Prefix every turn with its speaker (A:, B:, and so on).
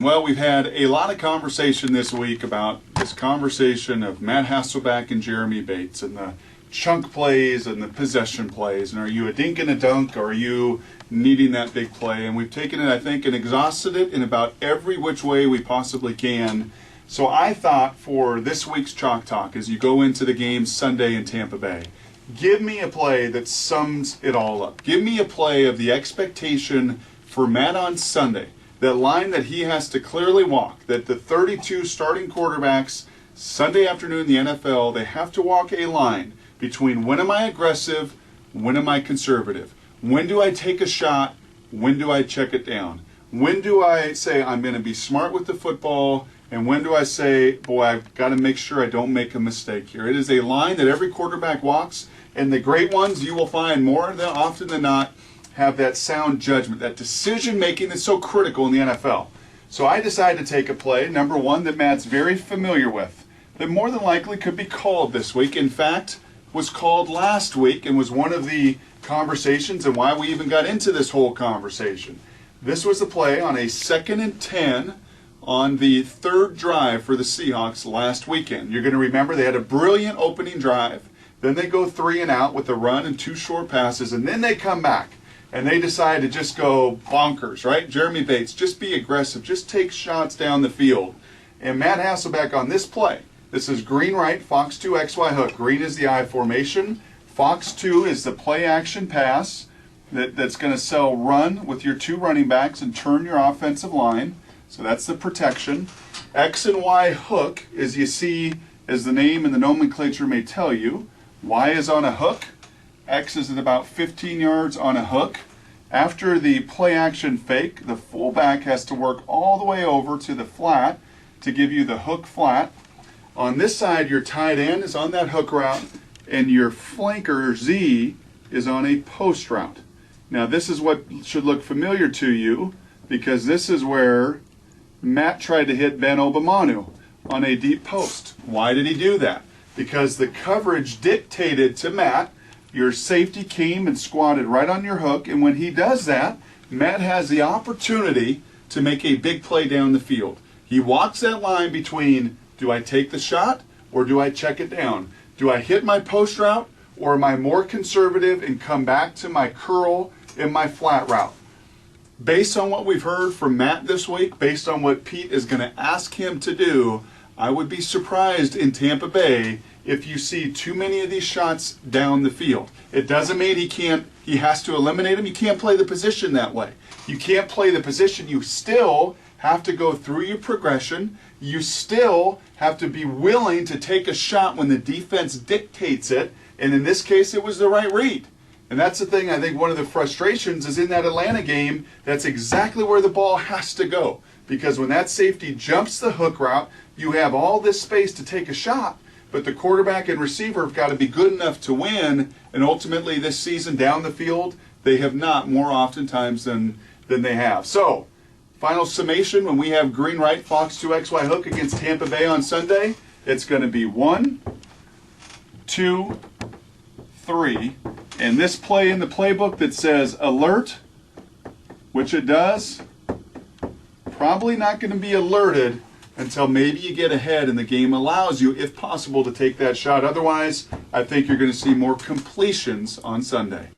A: Well, we've had a lot of conversation this week about this conversation of Matt Hasselbeck and Jeremy Bates and the chunk plays and the possession plays. And are you a dink and a dunk, or are you needing that big play? And we've taken it, I think, and exhausted it in about every which way we possibly can. So I thought for this week's Chalk Talk, as you go into the game Sunday in Tampa Bay, give me a play that sums it all up. Give me a play of the expectation for Matt on Sunday. That line that he has to clearly walk, that the 32 starting quarterbacks Sunday afternoon in the NFL, they have to walk a line between when am I aggressive, when am I conservative, when do I take a shot, when do I check it down, when do I say I'm going to be smart with the football, and when do I say, boy, I've got to make sure I don't make a mistake here. It is a line that every quarterback walks, and the great ones you will find more than often than not have that sound judgment, that decision making that's so critical in the NFL. So I decided to take a play, number one, that Matt's very familiar with, that more than likely could be called this week. In fact, was called last week and was one of the conversations and why we even got into this whole conversation. This was the play on a 2nd and 10 on the third drive for the Seahawks last weekend. You're going to remember they had a brilliant opening drive. Then they go 3 and out with a run and 2 short passes, and then they come back. And they decide to just go bonkers, right? Jeremy Bates, just be aggressive. Just take shots down the field. And Matt Hasselbeck on this play, this is green right, Fox 2 XY hook. Green is the I formation. Fox 2 is the play action pass that's going to sell run with your 2 running backs and turn your offensive line. So that's the protection. X and Y hook, as you see, as the name and the nomenclature may tell you. Y is on a hook. X is at about 15 yards on a hook. After the play action fake, the fullback has to work all the way over to the flat to give you the hook flat. On this side, your tight end is on that hook route, and your flanker, Z, is on a post route. Now, this is what should look familiar to you, because this is where Matt tried to hit Ben Obamanu on a deep post. Why did he do that? Because the coverage dictated to Matt. Your safety came and squatted right on your hook, and when he does that, Matt has the opportunity to make a big play down the field. He walks that line between, do I take the shot or do I check it down? Do I hit my post route, or am I more conservative and come back to my curl and my flat route? Based on what we've heard from Matt this week, based on what Pete is going to ask him to do, I would be surprised in Tampa Bay if you see too many of these shots down the field. It doesn't mean he has to eliminate them. You can't play the position that way. You can't play the position. You still have to go through your progression. You still have to be willing to take a shot when the defense dictates it. And in this case, it was the right read. And that's the thing, I think one of the frustrations is in that Atlanta game, that's exactly where the ball has to go. Because when that safety jumps the hook route, you have all this space to take a shot, but the quarterback and receiver have got to be good enough to win, and ultimately this season down the field, they have not more oftentimes than they have. So, final summation, when we have green right, Fox 2 XY hook against Tampa Bay on Sunday, it's going to be 1, 2, 3, and this play in the playbook that says alert, which it does, probably not going to be alerted until maybe you get ahead and the game allows you, if possible, to take that shot. Otherwise, I think you're going to see more completions on Sunday.